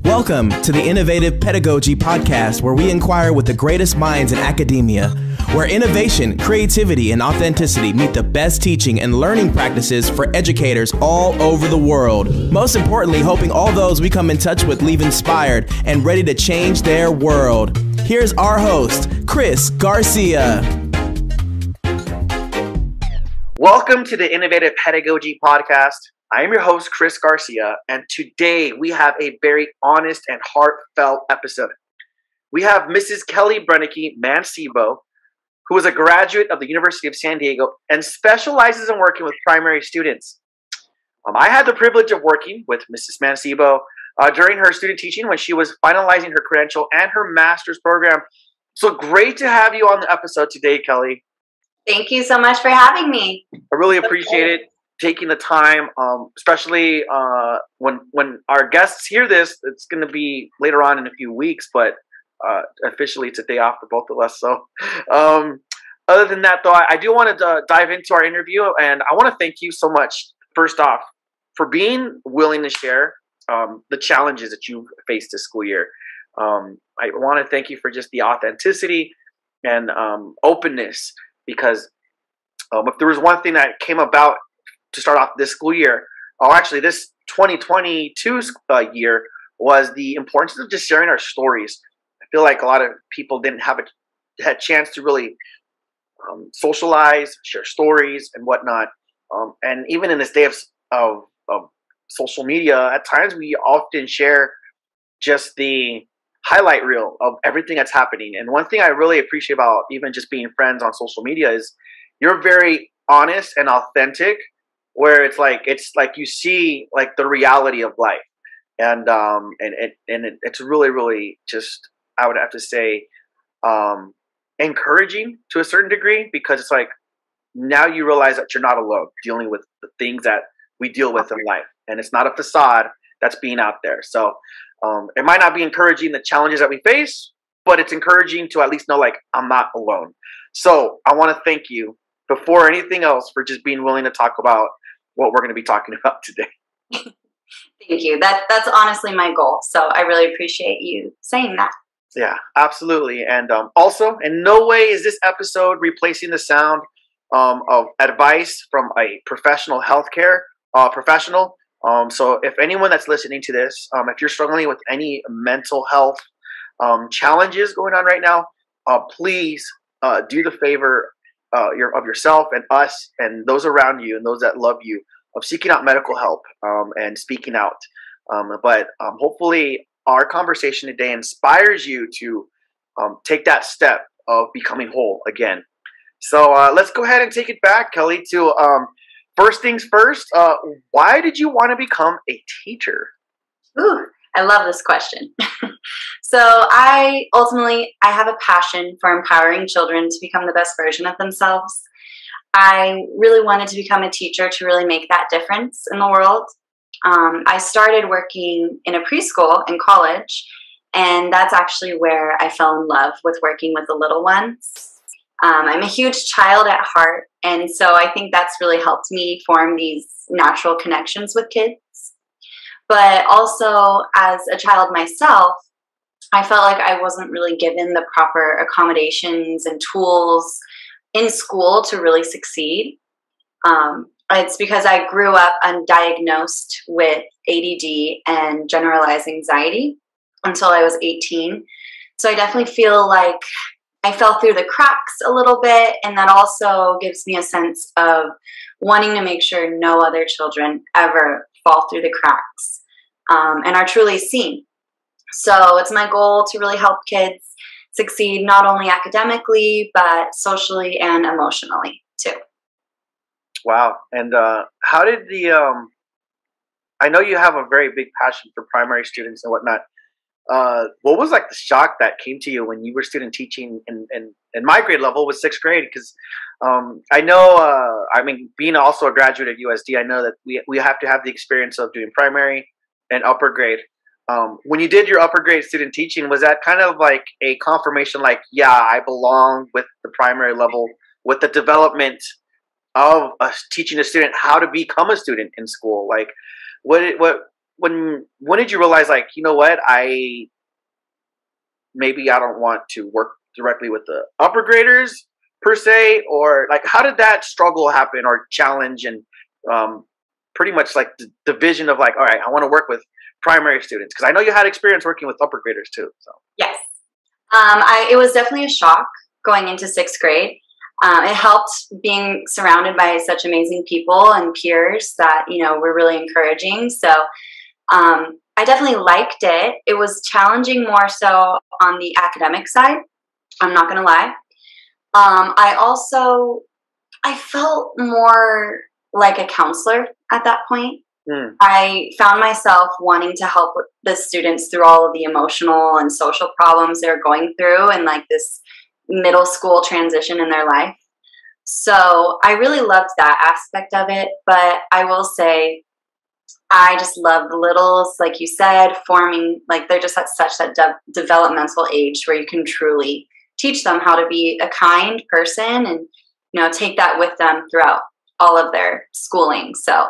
Welcome to the Innovative Pedagogy Podcast, where we inquire with the greatest minds in academia, where innovation, creativity, and authenticity meet the best teaching and learning practices for educators all over the world. Most importantly, hoping all those we come in touch with leave inspired and ready to change their world. Here's our host, Chris Garcia. Welcome to the Innovative Pedagogy Podcast. I am your host, Chris Garcia, and today we have a very honest and heartfelt episode. We have Mrs. Kelli Mancebo, who is a graduate of the University of San Diego and specializes in working with primary students. I had the privilege of working with Mrs. Mancebo during her student teaching when she was finalizing her credential and her master's program. So great to have you on the episode today, Kelli. Thank you so much for having me. I really appreciate it. Taking the time, especially when our guests hear this, it's going to be later on in a few weeks, but officially it's a day off for both of us. So other than that, though, I do want to dive into our interview, and I want to thank you so much, first off, for being willing to share the challenges that you've faced this school year. I want to thank you for just the authenticity and openness, because if there was one thing that came about to start off this school year, or actually this 2022 year, was the importance of just sharing our stories. I feel like a lot of people didn't have a chance to really socialize, share stories and whatnot. And even in this day of social media, at times we often share just the highlight reel of everything that's happening. And one thing I really appreciate about even just being friends on social media is you're very honest and authentic, where it's like you see like the reality of life, and it's really, really just, I would have to say, encouraging to a certain degree, because it's like now you realize that you're not alone dealing with the things that we deal with in life, and it's not a facade that's being out there. So it might not be encouraging the challenges that we face, but it's encouraging to at least know like I'm not alone. So I want to thank you before anything else for just being willing to talk about what we're going to be talking about today. Thank you. That's honestly my goal. So I really appreciate you saying that. Yeah, absolutely. And also, in no way is this episode replacing the sound of advice from a professional healthcare professional. So if anyone that's listening to this, if you're struggling with any mental health challenges going on right now, please do the favor of yourself and us and those around you and those that love you, of seeking out medical help and speaking out. But hopefully our conversation today inspires you to take that step of becoming whole again. So let's go ahead and take it back, Kelli, to first things first. Why did you want to become a teacher? Ooh, I love this question. So I have a passion for empowering children to become the best version of themselves. I really wanted to become a teacher to really make that difference in the world. I started working in a preschool in college, and that's actually where I fell in love with working with the little ones. I'm a huge child at heart, and so I think that's really helped me form these natural connections with kids. But also, as a child myself, I felt like I wasn't really given the proper accommodations and tools in school to really succeed. It's because I grew up undiagnosed with ADD and generalized anxiety until I was 18. So I definitely feel like I fell through the cracks a little bit, and that also gives me a sense of wanting to make sure no other children ever fall through the cracks and are truly seen. So it's my goal to really help kids succeed not only academically, but socially and emotionally too. Wow. And how did I know you have a very big passion for primary students and whatnot. What was like the shock that came to you when you were student teaching in my grade level was 6th grade? Because I know, being also a graduate at USD, I know that we have to have the experience of doing primary and upper grade. When you did your upper grade student teaching, was that kind of like a confirmation, like, yeah, I belong with the primary level, with the development of teaching a student how to become a student in school? Like, what when did you realize, like, you know what, maybe I don't want to work directly with the upper graders per se, or like how did that struggle happen or challenge and pretty much like the division of like, all right, I want to work with primary students, because I know you had experience working with upper graders too. So yes, it was definitely a shock going into 6th grade. It helped being surrounded by such amazing people and peers that, you know, were really encouraging. So I definitely liked it. It was challenging more so on the academic side. I'm not going to lie. I felt more like a counselor at that point. I found myself wanting to help the students through all of the emotional and social problems they're going through and like this middle school transition in their life. So I really loved that aspect of it. But I will say, I just love the littles, like you said, forming, like they're just at such that developmental age where you can truly teach them how to be a kind person and, you know, take that with them throughout all of their schooling. So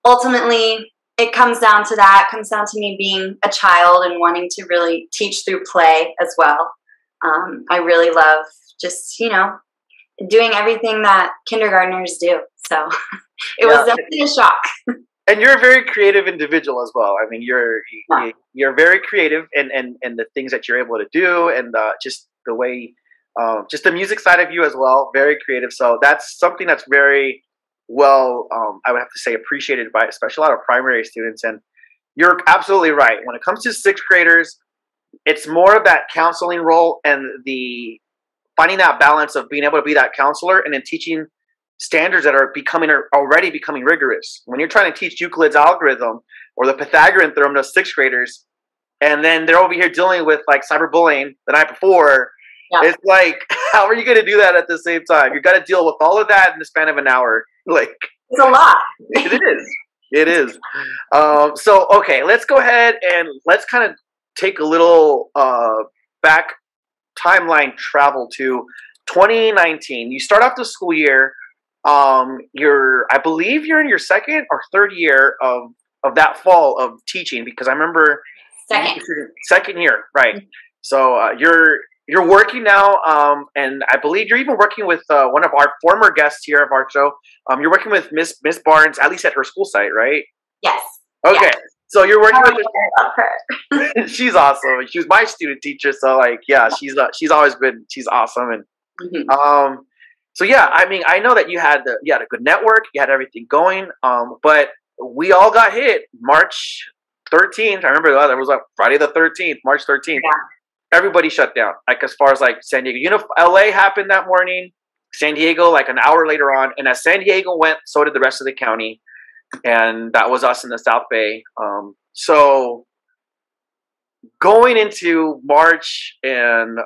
ultimately, it comes down to that. It comes down to me being a child and wanting to really teach through play as well. I really love just, you know, doing everything that kindergartners do. So it was definitely a shock. And you're a very creative individual as well. I mean, you're very creative and the things that you're able to do, and just the way, just the music side of you as well, very creative. So that's something that's very well, I would have to say, appreciated by especially a lot of primary students. And you're absolutely right. When it comes to 6th graders, it's more of that counseling role and the finding that balance of being able to be that counselor and then teaching standards that are already becoming rigorous. When you're trying to teach Euclid's algorithm or the Pythagorean theorem to 6th graders, and then they're over here dealing with like cyberbullying the night before, it's like, how are you going to do that at the same time? You got to deal with all of that in the span of an hour. Like, it's a lot. It is. So, okay, let's go ahead and let's kind of take a little back timeline travel to 2019. You start off the school year. I believe you're in your 2nd or 3rd year of that fall of teaching, because I remember second year, right? So you're working now, and I believe you're even working with one of our former guests here of our show. You're working with Miss Barnes, at least at her school site, right? Yes. Okay. Yes. So you're working with her. I love her. She's awesome. She was my student teacher, so like, yeah, she's awesome, and so yeah, I mean, I know that you had a good network, you had everything going, but we all got hit March 13th. I remember that was like Friday the 13th, March 13th. Yeah. Everybody shut down. Like, as far as like San Diego, you know, LA happened that morning, San Diego like an hour later on, and as San Diego went, so did the rest of the county, and that was us in the South Bay. So going into March and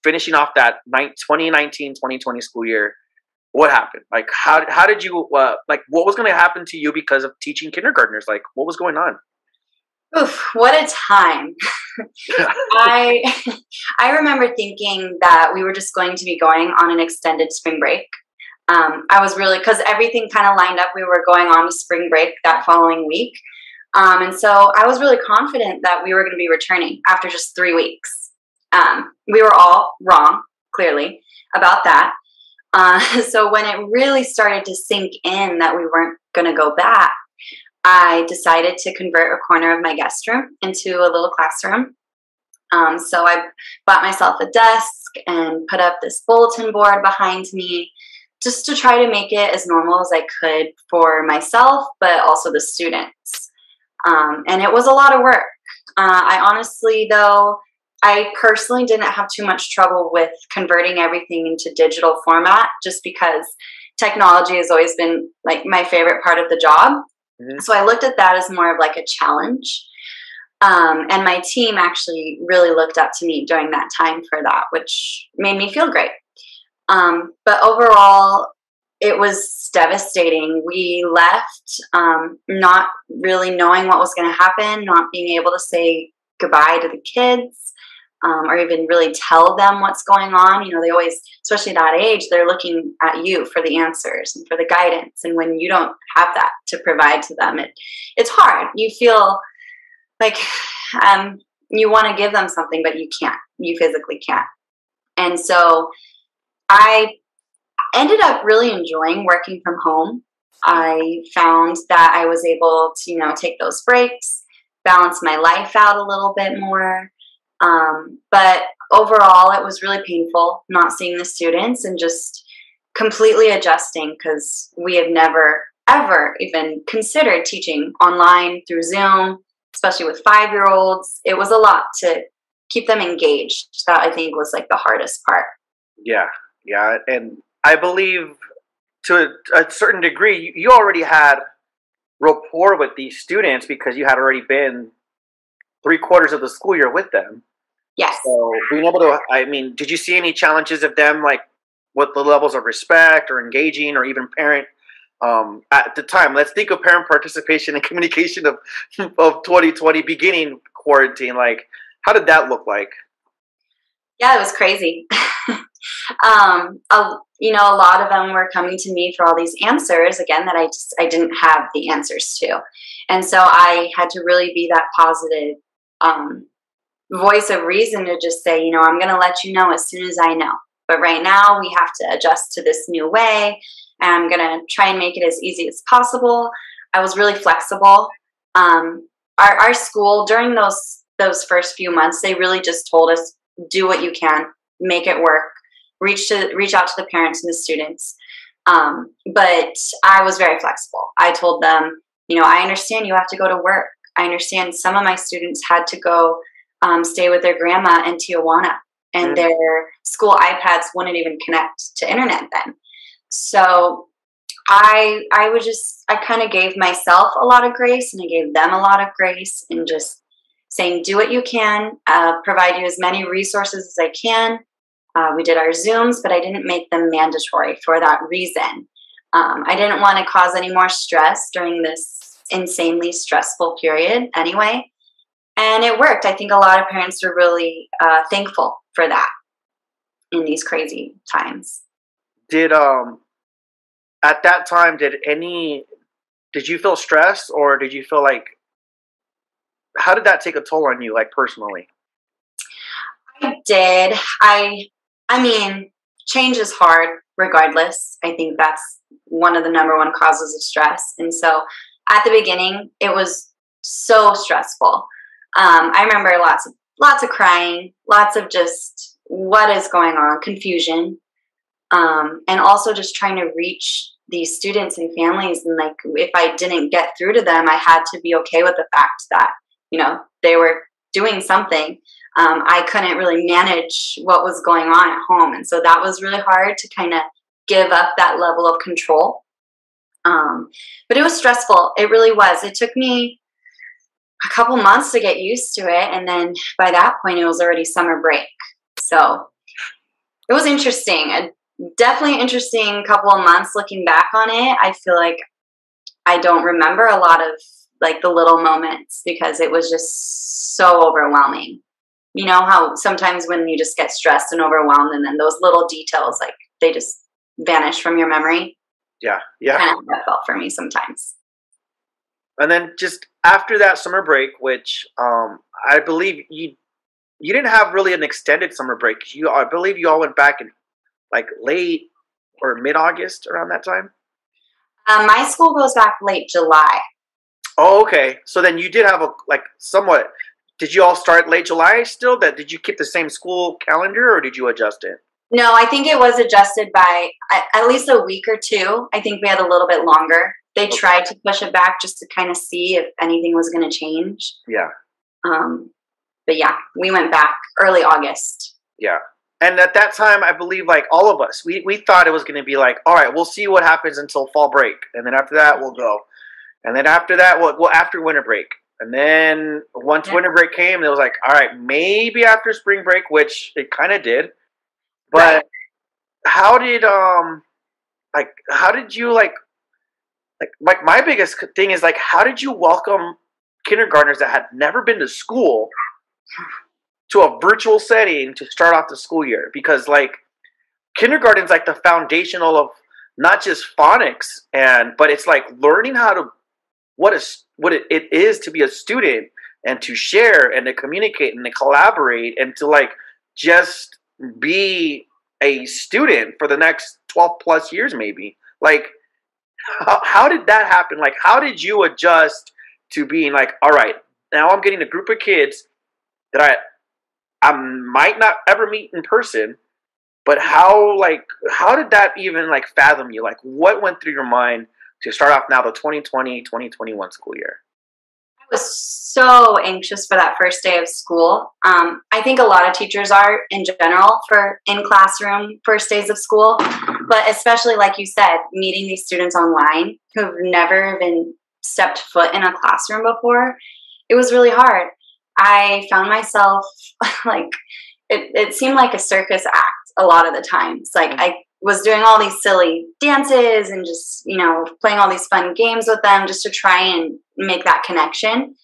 finishing off that 2019-2020 school year, what happened? Like, how did you, like, what was going to happen to you because of teaching kindergartners? Like, what was going on? Oof, what a time. I remember thinking that we were just going to be going on an extended spring break. I was really, because everything kind of lined up. We were going on to spring break that following week. And so I was really confident that we were going to be returning after just 3 weeks. We were all wrong, clearly, about that. So when it really started to sink in that we weren't going to go back, I decided to convert a corner of my guest room into a little classroom. So I bought myself a desk and put up this bulletin board behind me just to try to make it as normal as I could for myself, but also the students. And it was a lot of work. I honestly, though, I personally didn't have too much trouble with converting everything into digital format, just because technology has always been like my favorite part of the job. So I looked at that as more of like a challenge. And my team actually really looked up to me during that time for that, which made me feel great. But overall, it was devastating. We left not really knowing what was going to happen, not being able to say goodbye to the kids, or even really tell them what's going on. You know, they always, especially at that age, they're looking at you for the answers and for the guidance. And when you don't have that to provide to them, it's hard. You feel like, you want to give them something, but you can't. You physically can't. And so I ended up really enjoying working from home. I found that I was able to, take those breaks, balance my life out a little bit more. But overall, it was really painful not seeing the students and just completely adjusting, because we have never, ever even considered teaching online through Zoom, especially with 5-year-olds. It was a lot to keep them engaged. That, I think, was like the hardest part. Yeah. And I believe to a certain degree, you already had rapport with these students because you had already been 3/4 of the school year with them. Yes. So being able to, did you see any challenges of them, like with the levels of respect or engaging or even parent at the time? Let's think of parent participation and communication of 2020 beginning quarantine. Like, how did that look like? Yeah, it was crazy. A lot of them were coming to me for all these answers, again, that I didn't have the answers to. And so I had to really be that positive voice of reason to just say, I'm going to let you know as soon as I know. But right now we have to adjust to this new way, and I'm going to try and make it as easy as possible. I was really flexible. Our school, during those first few months, they really just told us, do what you can, make it work, reach out to the parents and the students. But I was very flexible. I told them, I understand you have to go to work. I understand some of my students had to go stay with their grandma in Tijuana, and their school iPads wouldn't even connect to internet then. So I kind of gave myself a lot of grace, and I gave them a lot of grace, and just saying, do what you can, provide you as many resources as I can. We did our Zooms, but I didn't make them mandatory for that reason. I didn't want to cause any more stress during this insanely stressful period anyway. And it worked. I think a lot of parents are really thankful for that in these crazy times. Did at that time, did you feel stressed, or did you feel like, how did that take a toll on you, like personally? I did. I mean, change is hard regardless. I think that's one of the number one causes of stress. And so at the beginning, it was so stressful. I remember lots of crying, lots of just what is going on, confusion, and also just trying to reach these students and families. And like, if I didn't get through to them, I had to be okay with the fact that, they were doing something. I couldn't really manage what was going on at home. And so that was really hard to kind of give up that level of control. But it was stressful. It really was. It took me a couple months to get used to it. And then by that point, it was already summer break. So it was interesting. Definitely interesting couple of months looking back on it. I feel like I don't remember a lot of like the little moments because it was just so overwhelming. You know how sometimes when you just get stressed and overwhelmed, and then those little details, like they just vanish from your memory. Yeah. Kind of that felt for me sometimes. And then just after that summer break, which I believe you didn't have really an extended summer break. I believe you all went back in like late or mid-August, around that time. My school goes back late July. Oh, okay. So then you did have somewhat. Did you all start late July still? Did you keep the same school calendar, or did you adjust it? No, I think it was adjusted by at least a week or two. I think we had a little bit longer. They tried to push it back just to kind of see if anything was going to change. Yeah. But yeah, we went back early August. Yeah. And at that time, I believe like all of us, we thought it was going to be like, all right, we'll see what happens until fall break. And then after that, we'll go. And then after that, we'll go after winter break. And then once winter break came, it was like, all right, maybe after spring break, which it kind of did. But how did my biggest thing is like, how did you welcome kindergartners that had never been to school to a virtual setting to start off the school year? Because like kindergarten's like the foundational of not just phonics, but it's like learning how to what it is to be a student, and to share and to communicate and to collaborate and to like just be a student for the next 12 plus years maybe. Like how did that happen? Like how did you adjust to being like, all right, now I'm getting a group of kids that I might not ever meet in person, but how did that even like fathom you? Like what went through your mind to start off now the 2020-2021 school year? I was so anxious for that first day of school. I think a lot of teachers are in general for in-classroom first days of school, but especially like you said, meeting these students online who've never even stepped foot in a classroom before, it was really hard. I found myself like, it seemed like a circus act a lot of the times. Like I was doing all these silly dances and just, you know, playing all these fun games with them just to try and make that connection.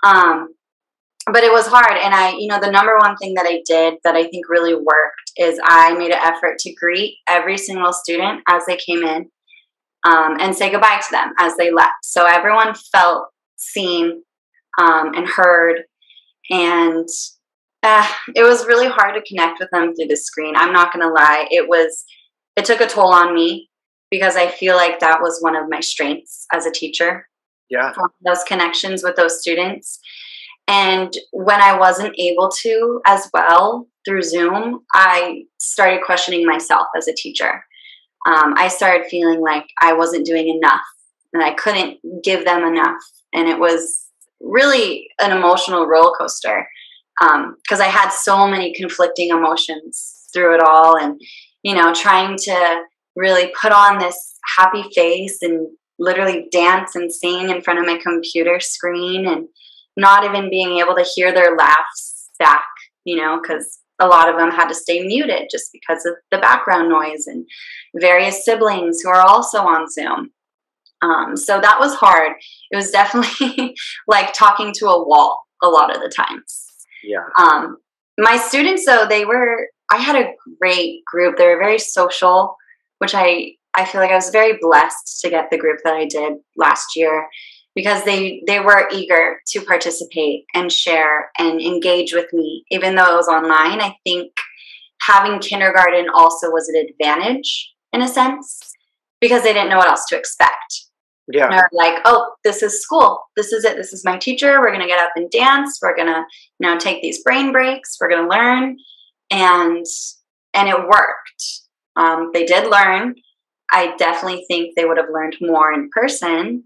But it was hard. And you know, the number one thing that I did that I think really worked is I made an effort to greet every single student as they came in, and say goodbye to them as they left. So everyone felt seen, and heard. And it was really hard to connect with them through the screen. I'm not going to lie. It took a toll on me because I feel like that was one of my strengths as a teacher. Yeah. Those connections with those students. And when I wasn't able to as well through Zoom, I started questioning myself as a teacher. I started feeling like I wasn't doing enough and I couldn't give them enough. And it was really an emotional roller coaster. Because I had so many conflicting emotions through it all, and you know, trying to really put on this happy face and literally dance and sing in front of my computer screen, and not even being able to hear their laughs back, you know, because a lot of them had to stay muted just because of the background noise and various siblings who are also on Zoom. So that was hard. It was definitely like talking to a wall a lot of the times. Yeah. My students, though, I had a great group. They were very social, which I feel like I was very blessed to get the group that I did last year, because they were eager to participate and share and engage with me. Even though it was online, I think having kindergarten also was an advantage in a sense, because they didn't know what else to expect. Yeah. They're like, oh, this is school. This is it. This is my teacher. We're going to get up and dance. We're going to, you know, take these brain breaks. We're going to learn. And it worked. They did learn. I definitely think they would have learned more in person.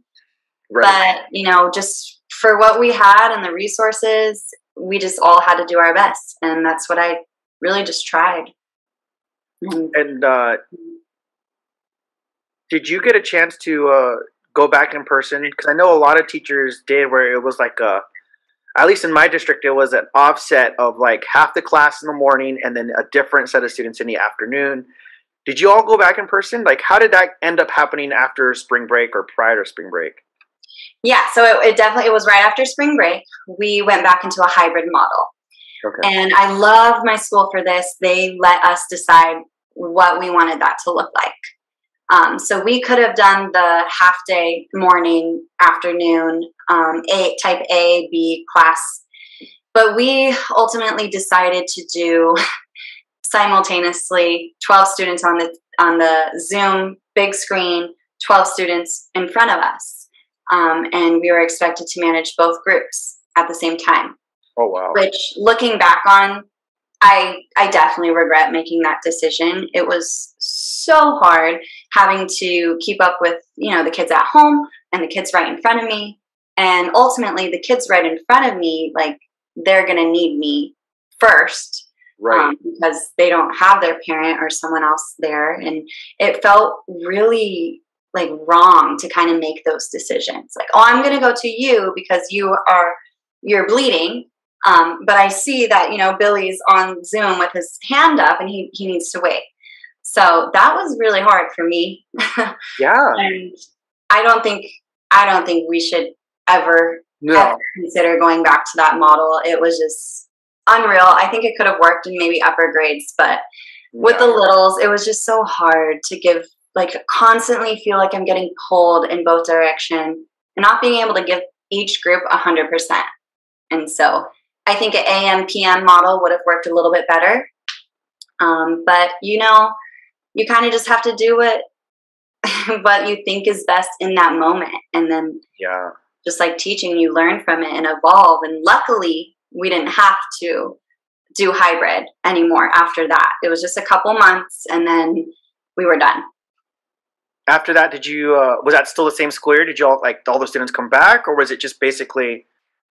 Right. But, you know, just for what we had and the resources, we just all had to do our best. And that's what I really just tried. And did you get a chance to go back in person? Because I know a lot of teachers did, where it was like at least in my district, it was an offset of like half the class in the morning and then a different set of students in the afternoon. Did you all go back in person? Like, how did that end up happening after spring break or prior to spring break? Yeah, so it was right after spring break. We went back into a hybrid model. Okay. And I love my school for this. They let us decide what we wanted that to look like. So we could have done the half day, morning, afternoon, type A, B class, but we ultimately decided to do simultaneously 12 students on the Zoom big screen, 12 students in front of us, and we were expected to manage both groups at the same time. Oh wow! Which, looking back on, I definitely regret making that decision. It was so hard having to keep up with, you know, the kids at home and the kids right in front of me. And ultimately the kids right in front of me, like, they're going to need me first, right? Because they don't have their parent or someone else there. And it felt really like wrong to kind of make those decisions. Like, oh, I'm going to go to you because you're bleeding. But I see that, you know, Billy's on Zoom with his hand up and he needs to wait. So that was really hard for me. Yeah. And I don't think we should ever consider going back to that model. It was just unreal. I think it could have worked in maybe upper grades, but with the littles, it was just so hard to give, like, constantly feel like I'm getting pulled in both directions and not being able to give each group 100%. And so I think an AM PM model would have worked a little bit better. But you kind of just have to do what you think is best in that moment. And then just like teaching, you learn from it and evolve. And luckily we didn't have to do hybrid anymore after that. It was just a couple months and then we were done. After that, did you, was that still the same school year? Did you all the students come back, or was it just basically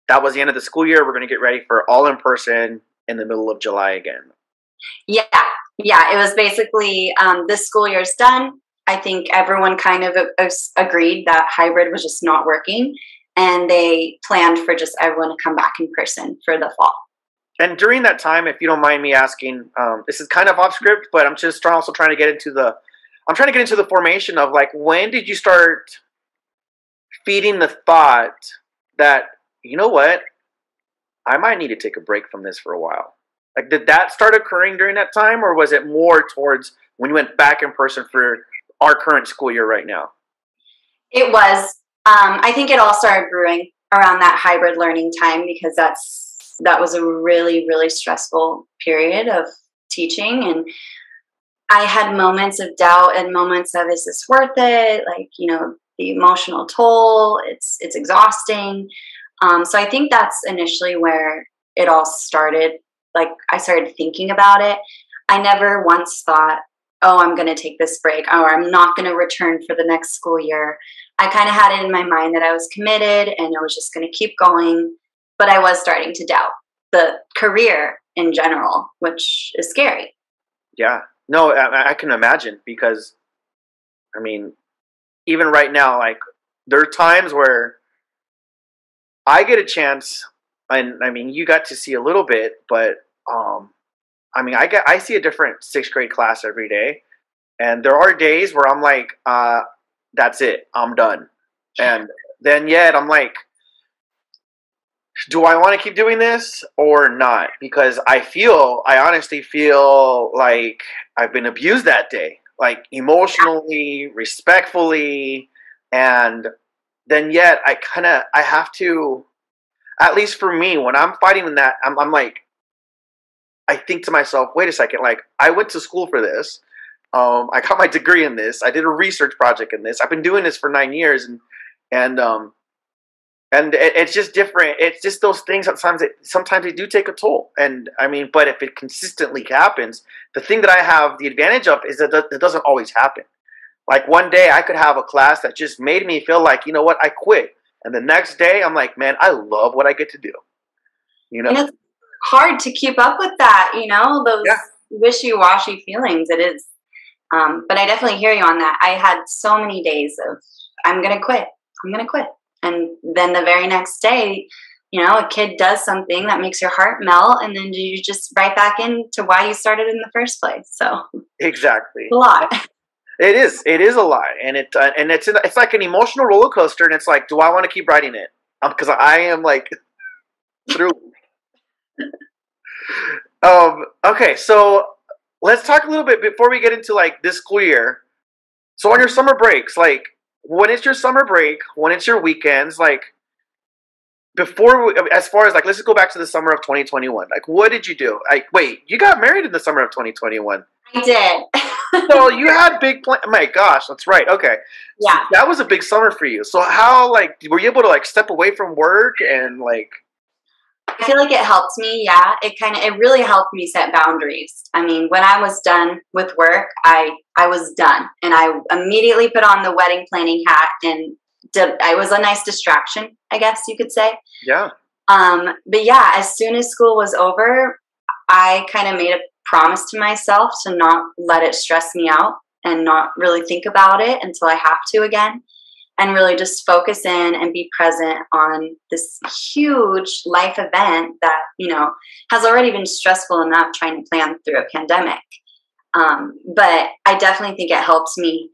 that was the end of the school year? We're going to get ready for all in person in the middle of July again. Yeah. It was basically, this school year's done. I think everyone kind of agreed that hybrid was just not working, and they planned for just everyone to come back in person for the fall. And during that time, if you don't mind me asking, this is kind of off script, but I'm just also trying to get into the formation of like, when did you start feeding the thought that, you know what, I might need to take a break from this for a while? Like, did that start occurring during that time, or was it more towards when you went back in person for our current school year right now? It was. I think it all started brewing around that hybrid learning time, because that was a really, really stressful period of teaching. And I had moments of doubt and moments of, is this worth it? Like, the emotional toll, it's exhausting. So I think that's initially where it all started. Like, I started thinking about it. I never once thought, oh, I'm going to take this break, or I'm not going to return for the next school year. I kind of had it in my mind that I was committed and I was just going to keep going. But I was starting to doubt the career in general, which is scary. Yeah. No, I can imagine, because, I mean, even right now, like, there are times where I get a chance, and I mean, you got to see a little bit, but I mean, I see a different 6th grade class every day, and there are days where I'm like, that's it, I'm done. And then yet I'm like, do I want to keep doing this or not? Because I honestly feel like I've been abused that day, like emotionally, respectfully. And then yet I have to, at least for me, when I'm fighting in that, I'm like, I think to myself, wait a second, like, I went to school for this. I got my degree in this. I did a research project in this. I've been doing this for 9 years, and it's just different. It's just those things. Sometimes they do take a toll. And I mean, but if it consistently happens, the thing that I have the advantage of is that it doesn't always happen. Like, one day I could have a class that just made me feel like, you know what, I quit. And the next day I'm like, man, I love what I get to do. And it's hard to keep up with that, those wishy-washy feelings. It is. But I definitely hear you on that. I had so many days of, I'm going to quit. And then the very next day, a kid does something that makes your heart melt, and then you just right back into why you started in the first place. So exactly, a lot. It is a lot, and it's like an emotional roller coaster, and it's like, do I want to keep riding it? Because I am like through. Okay, so let's talk a little bit before we get into like this school year. So on your summer breaks, like, when it's your summer break, when it's your weekends, like, as far as like, let's just go back to the summer of 2021. Like, what did you do? Like, wait, you got married in the summer of 2021. I did. So you had big plans. My gosh, that's right. Okay. Yeah. So that was a big summer for you. So how, like, were you able to like step away from work and like? I feel like it helped me. Yeah. It really helped me set boundaries. I mean, when I was done with work, I was done, and I immediately put on the wedding planning hat, and I was a nice distraction, I guess you could say. Yeah. But yeah, as soon as school was over, I kind of made a promise to myself to not let it stress me out and not really think about it until I have to again, and really just focus in and be present on this huge life event that, has already been stressful enough trying to plan through a pandemic. But I definitely think it helps me,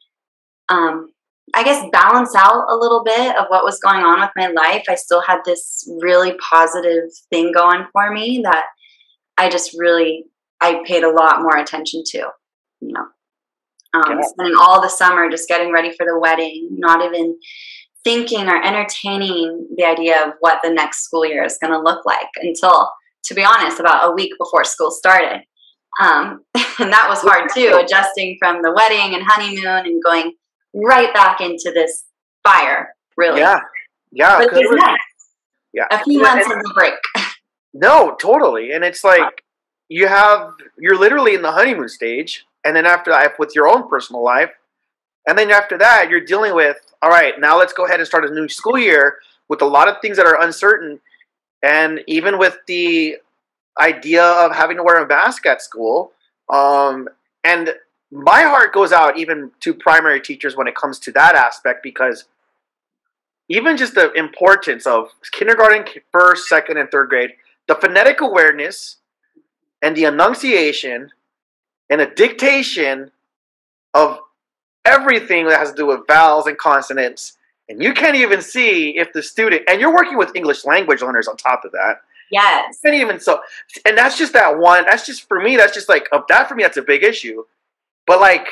I guess, balance out a little bit of what was going on with my life. I still had this really positive thing going for me that I paid a lot more attention to, spending all the summer just getting ready for the wedding, not even thinking or entertaining the idea of what the next school year is going to look like until, to be honest, about a week before school started. And that was hard too, adjusting from the wedding and honeymoon and going right back into this fire, really. Yeah. But it was nice. Yeah. A few months of the break. No, totally. And it's like you're literally in the honeymoon stage, and then after that with your own personal life, and then after that you're dealing with, all right, now let's go ahead and start a new school year with a lot of things that are uncertain, and even with the idea of having to wear a mask at school. And my heart goes out even to primary teachers when it comes to that aspect, because even just the importance of kindergarten, first, second, and third grade, the phonetic awareness and the enunciation and the dictation of everything that has to do with vowels and consonants. And you can't even see if the student, and you're working with English language learners on top of that. Yes. And even so, and that's just that one, that's just for me, that's just like, that for me, that's a big issue. But like,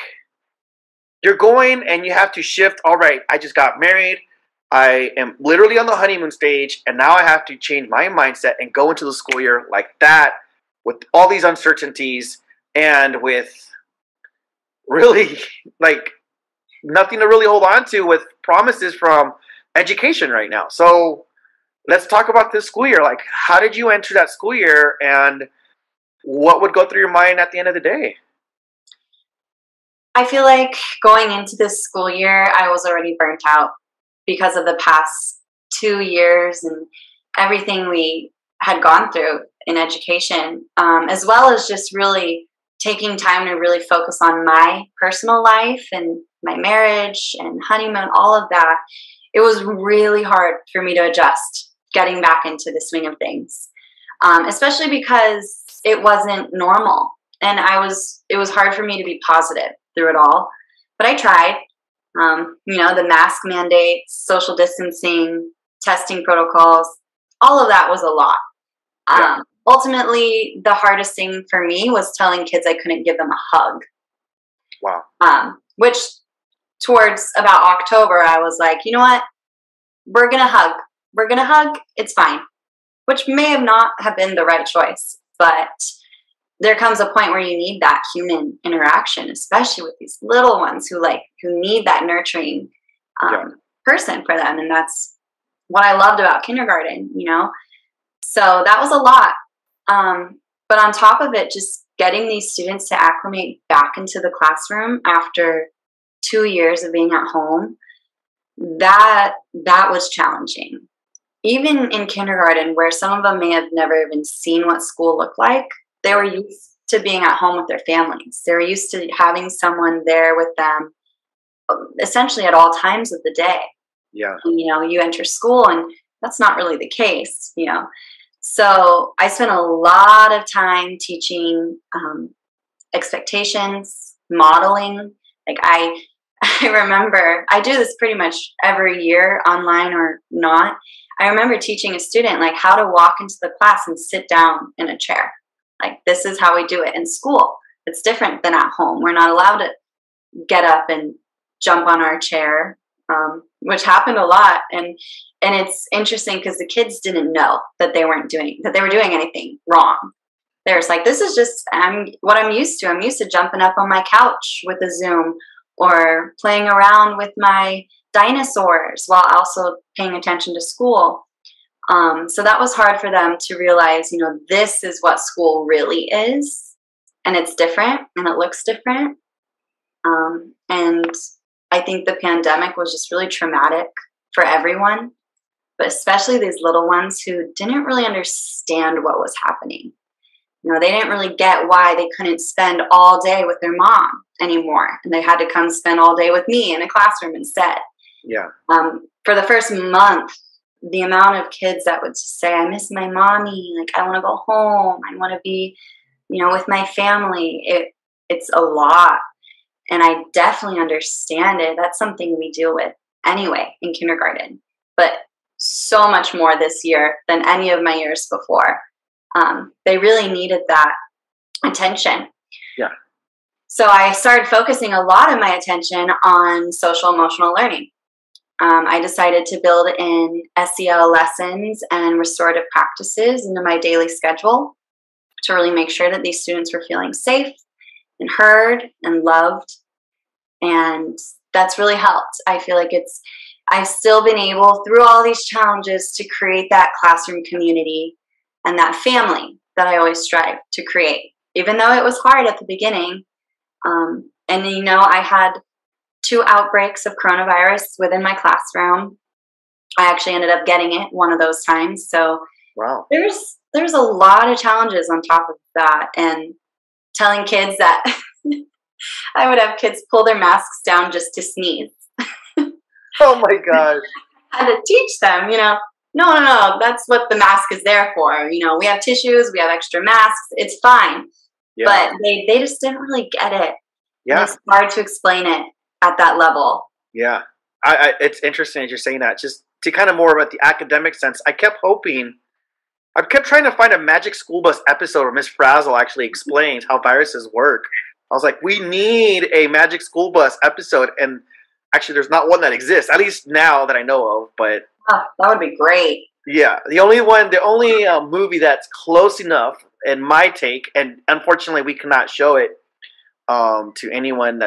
you're going and you have to shift, all right, I just got married, I am literally on the honeymoon stage, and now I have to change my mindset and go into the school year like that, with all these uncertainties, and with really, like, nothing to really hold on to with promises from education right now. So let's talk about this school year. Like, how did you enter that school year, and what would go through your mind at the end of the day? I feel like going into this school year, I was already burnt out because of the past 2 years and everything we had gone through in education, as well as just really taking time to really focus on my personal life and my marriage and honeymoon, all of that. It was really hard for me to adjust getting back into the swing of things, especially because it wasn't normal. And it was hard for me to be positive through it all, but I tried. The mask mandates, social distancing, testing protocols, all of that was a lot. Yeah. Ultimately, the hardest thing for me was telling kids I couldn't give them a hug. Wow. Which towards about October, I was like, you know what? We're going to hug. We're going to hug. It's fine. Which may have not have been the right choice, but there comes a point where you need that human interaction, especially with these little ones who need that nurturing person for them. And that's what I loved about kindergarten, So that was a lot. But on top of it, just getting these students to acclimate back into the classroom after 2 years of being at home, that was challenging. Even in kindergarten, where some of them may have never even seen what school looked like, they were used to being at home with their families. They were used to having someone there with them essentially at all times of the day. Yeah. You enter school and that's not really the case, So I spent a lot of time teaching expectations, modeling. Like I remember, I do this pretty much every year, online or not. I remember teaching a student like how to walk into the class and sit down in a chair. Like, this is how we do it in school. It's different than at home. We're not allowed to get up and jump on our chair, which happened a lot. And it's interesting because the kids didn't know that they were doing anything wrong. They're just like, this is just what I'm used to. I'm used to jumping up on my couch with a Zoom or playing around with my dinosaurs while also paying attention to school. So that was hard for them to realize, this is what school really is, and it's different and it looks different. And I think the pandemic was just really traumatic for everyone, but especially these little ones who didn't really understand what was happening. They didn't really get why they couldn't spend all day with their mom anymore, and they had to come spend all day with me in a classroom instead. Yeah. For the first month, the amount of kids that would just say, I miss my mommy, like I want to go home, I want to be, with my family. It's a lot. And I definitely understand it. That's something we deal with anyway in kindergarten, but so much more this year than any of my years before. They really needed that attention. Yeah. So I started focusing a lot of my attention on social emotional learning. I decided to build in SEL lessons and restorative practices into my daily schedule to really make sure that these students were feeling safe and heard and loved. And that's really helped. I feel like I've still been able, through all these challenges, to create that classroom community and that family that I always strive to create, even though it was hard at the beginning. And, you know, I had 2 outbreaks of coronavirus within my classroom. I actually ended up getting it one of those times. So wow, there's a lot of challenges on top of that. And telling kids that I would have kids pull their masks down just to sneeze. oh my gosh. I had to teach them, you know, no, that's what the mask is there for. You know, we have tissues, we have extra masks, it's fine. Yeah. But they just didn't really get it. Yeah. And it's hard to explain it at that level. Yeah. It's interesting that you're saying that. Just to kind of more about the academic sense, I kept trying to find a Magic School Bus episode where Miss Frazzle actually explains how viruses work. I was like, we need a Magic School Bus episode. And actually, there's not one that exists, at least now that I know of. But that would be great. Yeah. The only movie that's close enough, in my take, and unfortunately we cannot show it to anyone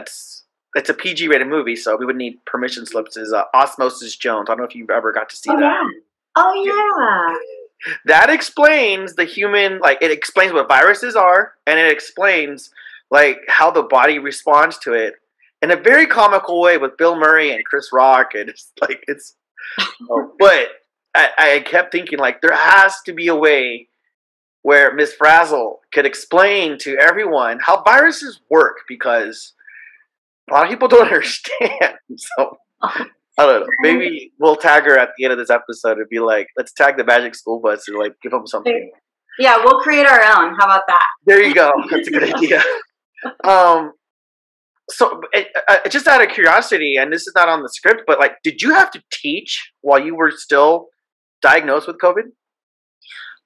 it's a PG-rated movie, so we would need permission slips, is Osmosis Jones. I don't know if you've ever got to see that. Yeah. Oh, yeah. That explains the human, like, it explains what viruses are, and it explains, like, how the body responds to it in a very comical way with Bill Murray and Chris Rock, and but I kept thinking, like, there has to be a way where Miss Frazzle could explain to everyone how viruses work, because a lot of people don't understand. So, I don't know. Maybe we'll tag her at the end of this episode and be like, let's tag the Magic School Bus and, like, give them something. Yeah, we'll create our own. How about that? There you go. That's a good idea. So, just out of curiosity, and this is not on the script, but, like, did you have to teach while you were still diagnosed with COVID?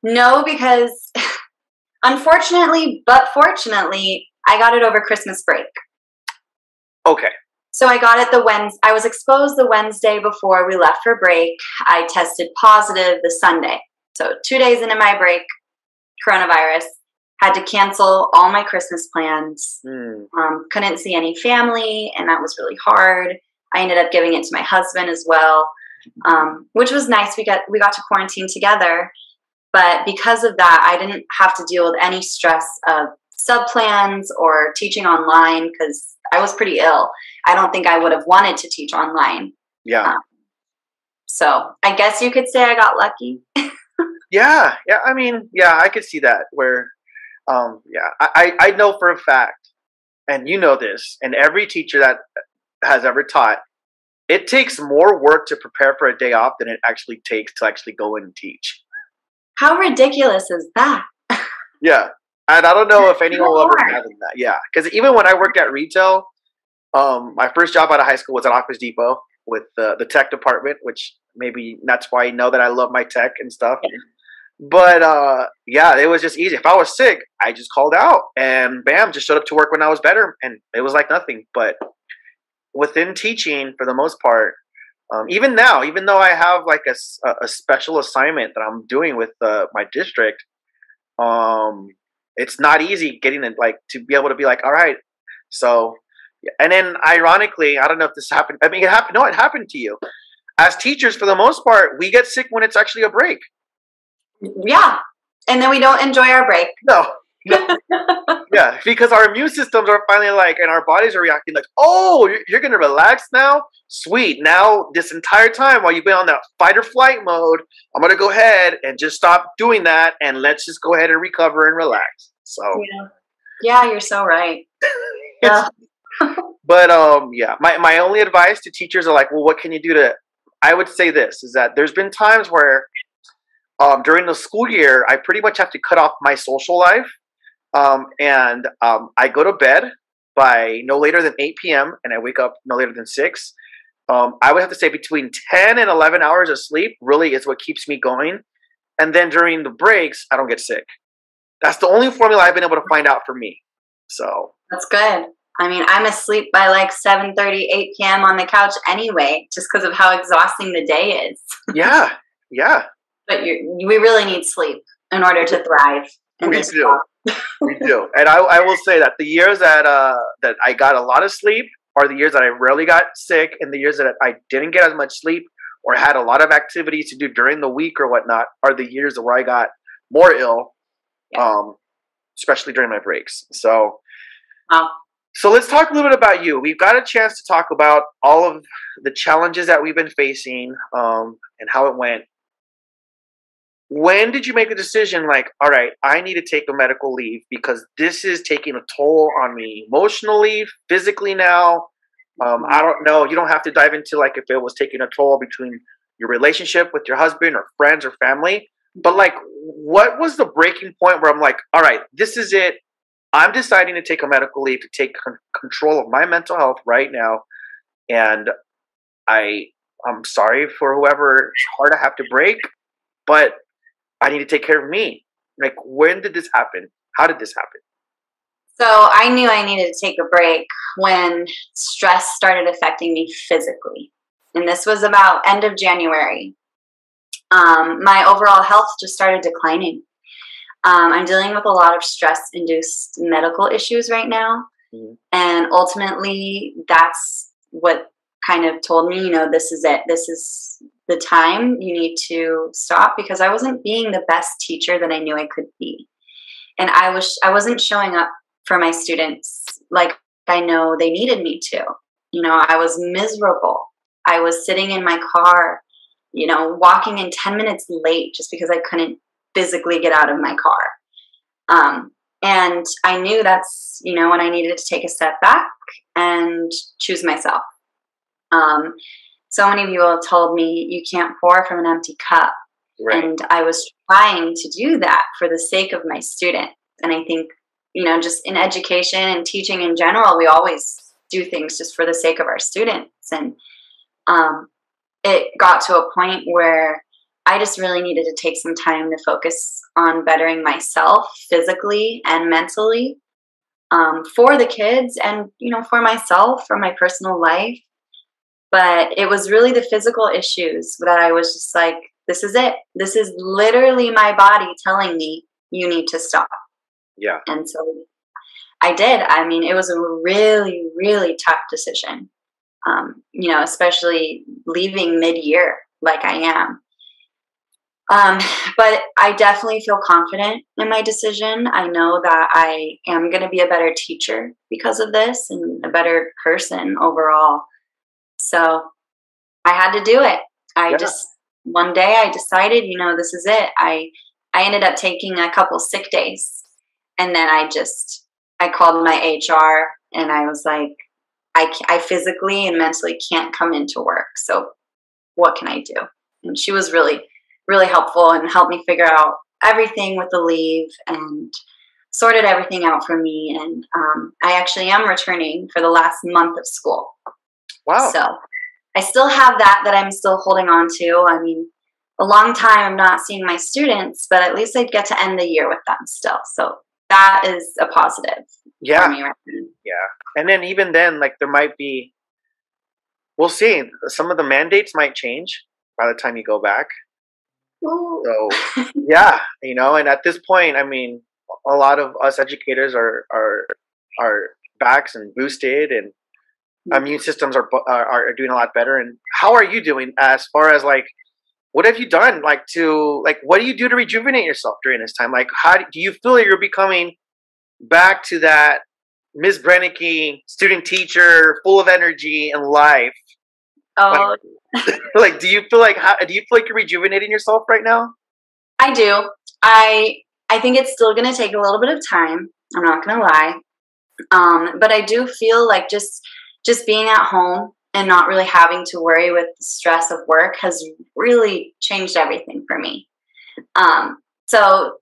No, because unfortunately, but fortunately, I got it over Christmas break. Okay. So I got it I was exposed the Wednesday before we left for break. I tested positive the Sunday. So 2 days into my break, coronavirus, had to cancel all my Christmas plans. Couldn't see any family, and that was really hard. I ended up giving it to my husband as well, which was nice. We got to quarantine together. But because of that, I didn't have to deal with any stress of sub-plans or teaching online, because I was pretty ill. I don't think I would have wanted to teach online. Yeah. So I guess you could say I got lucky. Yeah. I mean, yeah, I could see that where, I know for a fact, and you know this, and every teacher that has ever taught, it takes more work to prepare for a day off than it actually takes to actually go in and teach. How ridiculous is that? Yeah. And I don't know if anyone will ever fathom that. Yeah. Because even when I worked at retail, my first job out of high school was at Office Depot with the tech department, which maybe that's why you know that I love my tech and stuff. Yeah. But yeah, it was just easy. If I was sick, I just called out and bam, just showed up to work when I was better. And it was like nothing. But within teaching, for the most part, even now, even though I have like a special assignment that I'm doing with my district, it's not easy getting it, like, to be able to be like, all right. So, and then ironically, I don't know if this happened. I mean, it happened. No, it happened to you. As teachers, for the most part, we get sick when it's actually a break. Yeah. And then we don't enjoy our break. No. Yeah, because our immune systems are finally like, and our bodies are reacting like, oh, you're going to relax now? Sweet. Now, this entire time while you've been on that fight or flight mode, I'm going to go ahead and just stop doing that, and let's just go ahead and recover and relax. So, yeah, you're so right. But yeah, my only advice to teachers are like, well, what can you do to? I would say this is that there's been times where during the school year, I pretty much have to cut off my social life. And I go to bed by no later than 8 p.m. and I wake up no later than 6. I would have to say between 10 and 11 hours of sleep really is what keeps me going. And then during the breaks, I don't get sick. That's the only formula I've been able to find out for me. So that's good. I mean, I'm asleep by like 7:30, 8 p.m. on the couch anyway, just because of how exhausting the day is. Yeah, yeah. But we really need sleep in order to thrive in We this do. job. We do. And I will say that the years that I got a lot of sleep are the years that I rarely got sick, and the years that I didn't get as much sleep or had a lot of activities to do during the week or whatnot are the years where I got more ill, especially during my breaks. So, so let's talk a little bit about you. We've got a chance to talk about all of the challenges that we've been facing and how it went. When did you make a decision like, all right, I need to take a medical leave because this is taking a toll on me emotionally, physically now? I don't know. You don't have to dive into like if it was taking a toll between your relationship with your husband or friends or family. But like, what was the breaking point where I'm like, all right, this is it. I'm deciding to take a medical leave to take control of my mental health right now. And I'm sorry for whoever heart I have to break, but I need to take care of me. Like, when did this happen? How did this happen? So I knew I needed to take a break when stress started affecting me physically. And this was about end of January. My overall health just started declining. I'm dealing with a lot of stress-induced medical issues right now. Mm-hmm. And ultimately, that's what kind of told me, this is it. This is the time you need to stop, because I wasn't being the best teacher that I knew I could be. And I wasn't showing up for my students like I know they needed me to. I was miserable. I was sitting in my car, walking in 10 minutes late just because I couldn't physically get out of my car. And I knew that's, when I needed to take a step back and choose myself. So many people have told me you can't pour from an empty cup. Right. And I was trying to do that for the sake of my students. And I think, just in education and teaching in general, we always do things just for the sake of our students. And it got to a point where I just really needed to take some time to focus on bettering myself physically and mentally, for the kids and, for myself, for my personal life. But it was really the physical issues that I was just like, this is it. This is literally my body telling me you need to stop. Yeah. And so I did. I mean, it was a really, really tough decision, especially leaving mid-year like I am. But I definitely feel confident in my decision. I know that I am going to be a better teacher because of this and a better person overall. So I had to do it. One day I decided, this is it. I ended up taking a couple sick days, and then I called my HR and I was like, I physically and mentally can't come into work. So what can I do? And she was really, really helpful and helped me figure out everything with the leave and sorted everything out for me. And I actually am returning for the last month of school. Wow. So I still have that I'm still holding on to. I mean, a long time I'm not seeing my students, but at least I get to end the year with them still. So that is a positive for me right now. Yeah. And then even then, like there might be, we'll see, some of the mandates might change by the time you go back. Ooh. So yeah, and at this point, I mean, a lot of us educators are vaxxed and boosted, and immune systems are doing a lot better. And how are you doing as far as like, what have you done what do you do to rejuvenate yourself during this time? Like, how do you feel like you're becoming back to that Ms. Brennicky student teacher, full of energy and life? Oh, do you feel like you're rejuvenating yourself right now? I do. I think it's still going to take a little bit of time. I'm not going to lie. But I do feel like just being at home and not really having to worry with the stress of work has really changed everything for me. So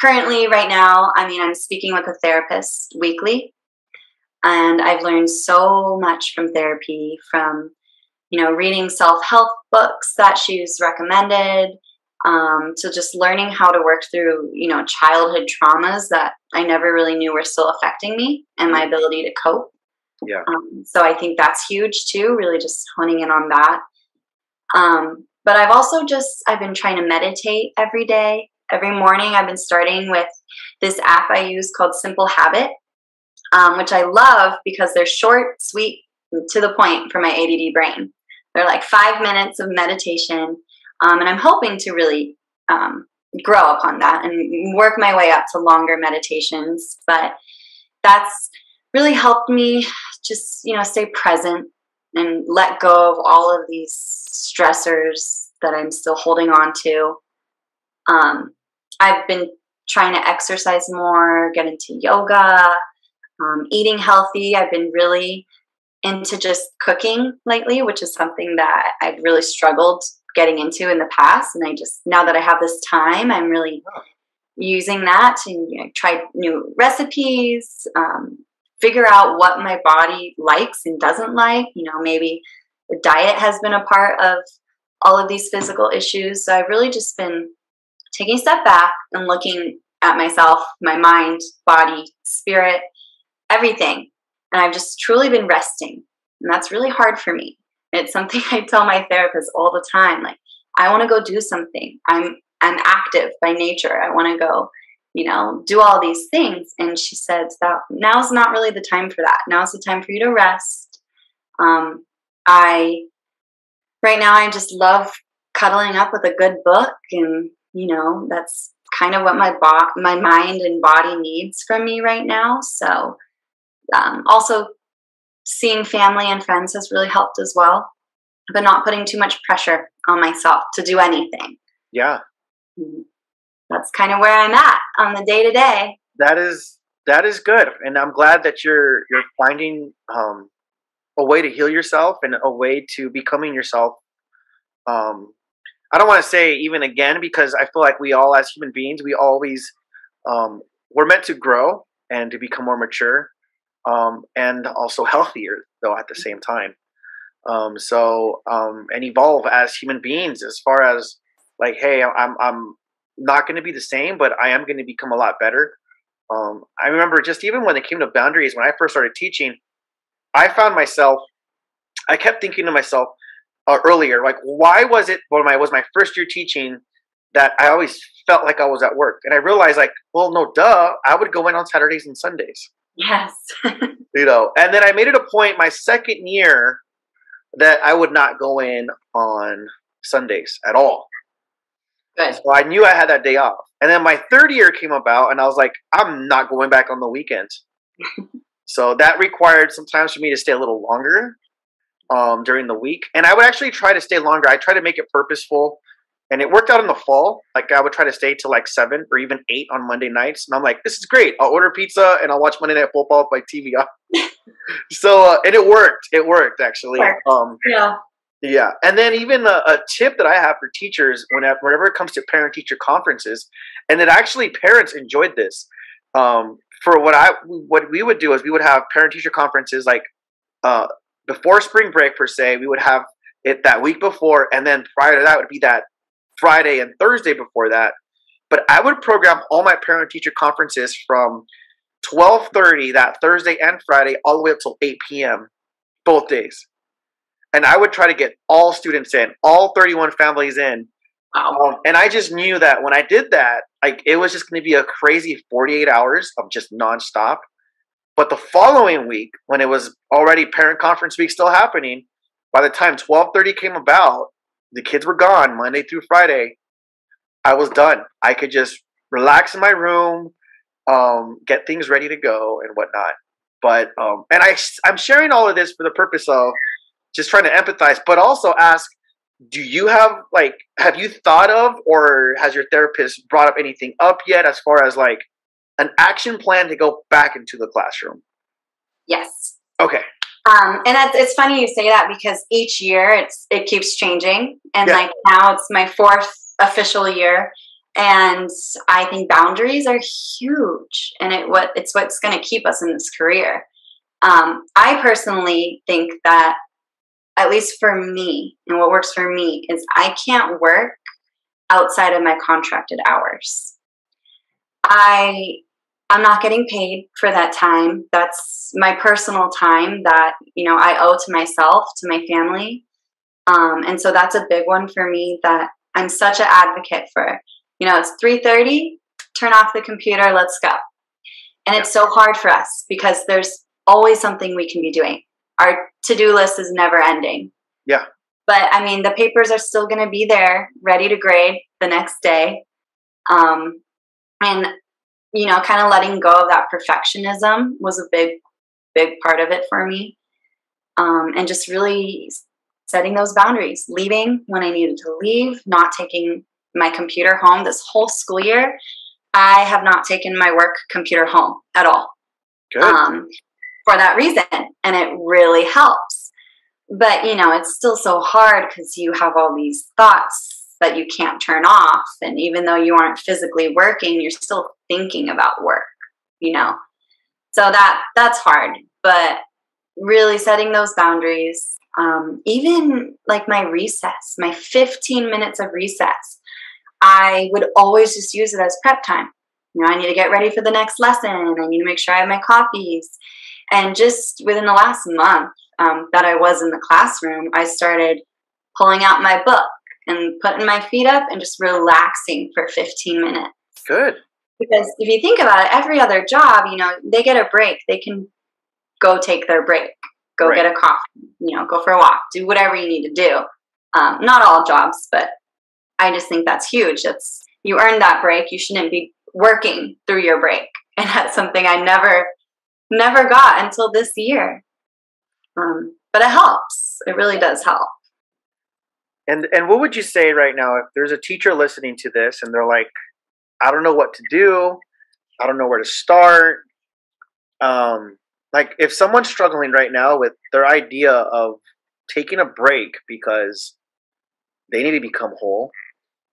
currently right now, I mean, I'm speaking with a therapist weekly, and I've learned so much from therapy, from, reading self-help books that she's recommended, to just learning how to work through, childhood traumas that I never really knew were still affecting me and my ability to cope. Yeah. So I think that's huge too, really just honing in on that. But I've been trying to meditate every day. Every morning I've been starting with this app I use called Simple Habit, which I love because they're short, sweet, to the point for my ADD brain. They're like 5 minutes of meditation. And I'm hoping to really grow upon that and work my way up to longer meditations. But that's really helped me just, stay present and let go of all of these stressors that I'm still holding on to. I've been trying to exercise more, get into yoga, eating healthy. I've been really into just cooking lately, which is something that I've really struggled getting into in the past. And now that I have this time, I'm really using that to try new recipes, figure out what my body likes and doesn't like. Maybe the diet has been a part of all of these physical issues. So I've really just been taking a step back and looking at myself, my mind, body, spirit, everything. And I've just truly been resting. And that's really hard for me. It's something I tell my therapist all the time. Like, I want to go do something. I'm active by nature. I want to go, do all these things. And she said that now's not really the time for that. Now's the time for you to rest. Right now I just love cuddling up with a good book, and that's kind of what my mind and body needs from me right now. So also seeing family and friends has really helped as well, but not putting too much pressure on myself to do anything. Yeah. That's kind of where I'm at on the day to day. That is good. And I'm glad that you're finding a way to heal yourself and a way to becoming yourself. I don't want to say even again, because I feel like we all, as human beings, we always, we're meant to grow and to become more mature, and also healthier though at the same time. And evolve as human beings as far as like, hey, I'm not going to be the same, but I am going to become a lot better. I remember just even when it came to boundaries, when I first started teaching, I kept thinking to myself earlier, like, why was it when I was my first year teaching that I always felt like I was at work? And I realized, like, well, no, duh, I would go in on Saturdays and Sundays. Yes. And then I made it a point my second year that I would not go in on Sundays at all. Good. So I knew I had that day off. And then my third year came about, and I was like, I'm not going back on the weekends. So that required sometimes for me to stay a little longer during the week. And I would actually try to stay longer. I try to make it purposeful. And it worked out in the fall. Like, I would try to stay till like 7 or even 8 on Monday nights. And I'm like, this is great. I'll order pizza and I'll watch Monday Night Football with my TV on. So, and it worked. It worked, actually. Yeah. Yeah. And then even a tip that I have for teachers whenever it comes to parent-teacher conferences, and that actually parents enjoyed this. For what we would do is we would have parent-teacher conferences like before spring break, per se. We would have it that week before, and then prior to that would be that Friday and Thursday before that. But I would program all my parent-teacher conferences from 12:30 that Thursday and Friday all the way up till 8 p.m. both days. And I would try to get all students in, all 31 families in. Wow. And I just knew that when I did that, like, it was just going to be a crazy 48 hours of just nonstop. But the following week, when it was already parent conference week still happening, by the time 12:30 came about, the kids were gone Monday through Friday. I was done. I could just relax in my room, get things ready to go and whatnot. But and I'm sharing all of this for the purpose of just trying to empathize, but also ask, have you thought of, or has your therapist brought up anything up yet as far as like an action plan to go back into the classroom? Yes. Okay. And it's funny you say that, because each year it keeps changing, and like now it's my 4th official year, and I think boundaries are huge, and it's what's going to keep us in this career. I personally think that, at least for me, and what works for me, is I can't work outside of my contracted hours. I I'm not getting paid for that time. That's my personal time that, I owe to myself, to my family. And so that's a big one for me that I'm such an advocate for. It's 3:30, turn off the computer, let's go. And it's so hard for us because there's always something we can be doing. Our to-do list is never ending. Yeah. But I mean, the papers are still going to be there, ready to grade the next day. And, kind of letting go of that perfectionism was a big, big part of it for me. And just really setting those boundaries, leaving when I needed to leave, not taking my computer home. This whole school year, I have not taken my work computer home at all. Good. For that reason. And it really helps. But, it's still so hard because you have all these thoughts that you can't turn off. And even though you aren't physically working, you're still thinking about work, So that's hard. But really setting those boundaries, even like my recess, my 15 minutes of recess, I would always just use it as prep time. I need to get ready for the next lesson. I need to make sure I have my copies. And just within the last month that I was in the classroom, I started pulling out my book and putting my feet up and just relaxing for 15 minutes. Good. Because if you think about it, every other job, they get a break. They can go take their break, go get a coffee, go for a walk, do whatever you need to do. Not all jobs, but I just think that's huge. You earned that break. You shouldn't be working through your break. And that's something I never got until this year. But it helps. It really does help. And what would you say right now if there's a teacher listening to this and they're like, I don't know what to do, I don't know where to start. Like if someone's struggling right now with their idea of taking a break because they need to become whole,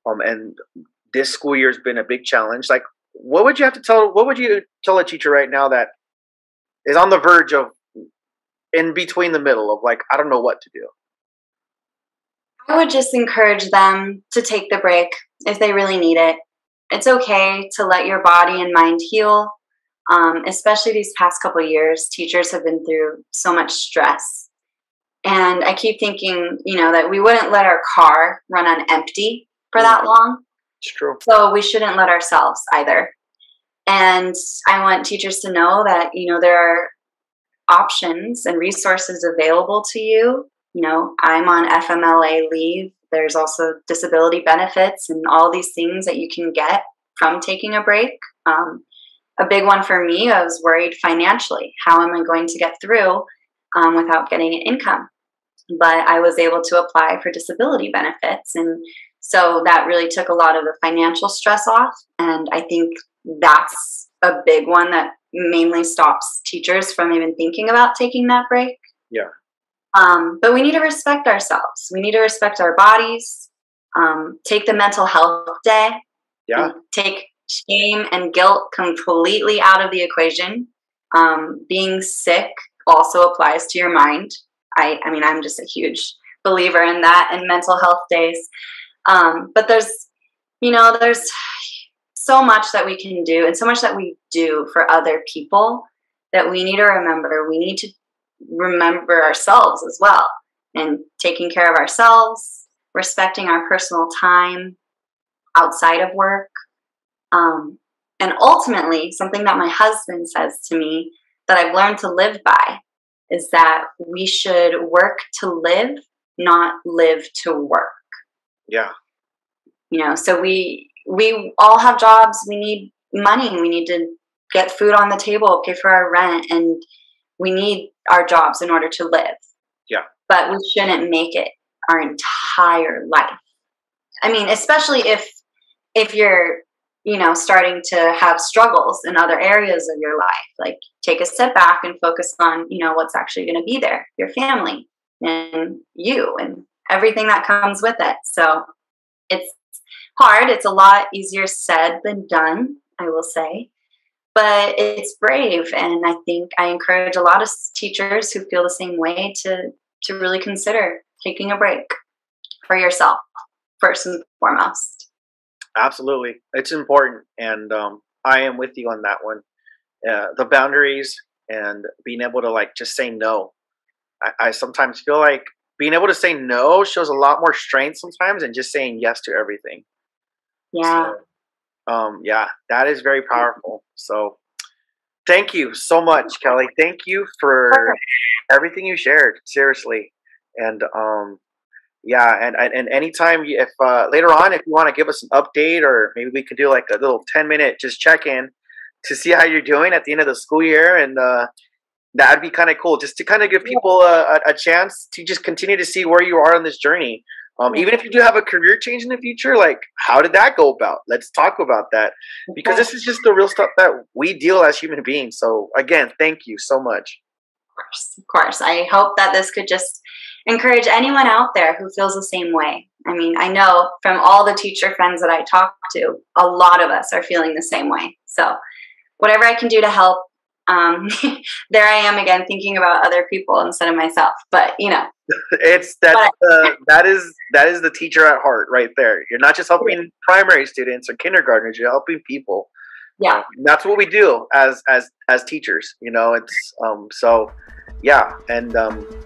and this school year has been a big challenge. Like, what would you tell a teacher right now that is on the verge of in between the middle of like, I don't know what to do? I would just encourage them to take the break if they really need it. It's okay to let your body and mind heal. Especially these past couple of years, teachers have been through so much stress. And I keep thinking, that we wouldn't let our car run on empty for that long. It's true. So we shouldn't let ourselves either. And I want teachers to know that, there are options and resources available to you. I'm on FMLA leave. There's also disability benefits and all these things that you can get from taking a break. A big one for me, I was worried financially. How am I going to get through without getting an income? But I was able to apply for disability benefits. And so that really took a lot of the financial stress off. And I think that's a big one that mainly stops teachers from even thinking about taking that break. Yeah. But we need to respect ourselves. We need to respect our bodies. Take the mental health day. Yeah. Take shame and guilt completely out of the equation. Being sick also applies to your mind. I mean, I'm just a huge believer in that and mental health days. But there's so much that we can do and so much that we do for other people that we need to remember. We need to remember ourselves as well and taking care of ourselves, respecting our personal time outside of work. And ultimately, something that my husband says to me that I've learned to live by is that we should work to live, not live to work. Yeah. So we all have jobs. We need money. We need to get food on the table, pay for our rent, and we need our jobs in order to live. Yeah. But we shouldn't make it our entire life. I mean, especially if you're, starting to have struggles in other areas of your life, like take a step back and focus on, what's actually going to be there, your family and you and everything that comes with it. So it's hard. It's a lot easier said than done, I will say, but it's brave. And I think I encourage a lot of teachers who feel the same way to really consider taking a break for yourself, first and foremost. Absolutely. It's important. And I am with you on that one. the boundaries and being able to like just say no. I sometimes feel like being able to say no shows a lot more strength sometimes than just saying yes to everything. Yeah. So, yeah, that is very powerful. So thank you so much, Kelli. Thank you for everything you shared. Seriously. And yeah, and anytime if later on if you want to give us an update, or maybe we could do like a little 10-minute just check in to see how you're doing at the end of the school year, and that'd be kind of cool, just to kind of give people a chance to just continue to see where you are on this journey. Even if you do have a career change in the future, like how did that go about? Let's talk about that, because this is just the real stuff that we deal as human beings. So again, thank you so much. Of course. I hope that this could just encourage anyone out there who feels the same way. I mean, I know from all the teacher friends that I talk to, a lot of us are feeling the same way. So whatever I can do to help, there I am again thinking about other people instead of myself. But that is the teacher at heart right there. You're not just helping primary students or kindergartners, you're helping people. Yeah, that's what we do as teachers. It's so yeah, and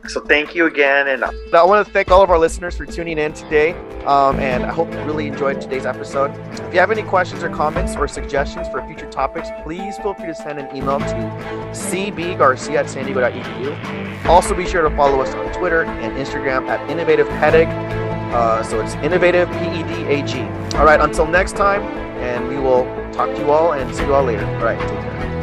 so thank you again. And I want to thank all of our listeners for tuning in today, and I hope you really enjoyed today's episode. If you have any questions or comments or suggestions for future topics, please feel free to send an email to cbgarcia@sandiego.edu. Also be sure to follow us on Twitter and Instagram at InnovativePedag. So it's Innovative PEDAG. All right, until next time, and we will talk to you all and see you all later. All right, take care.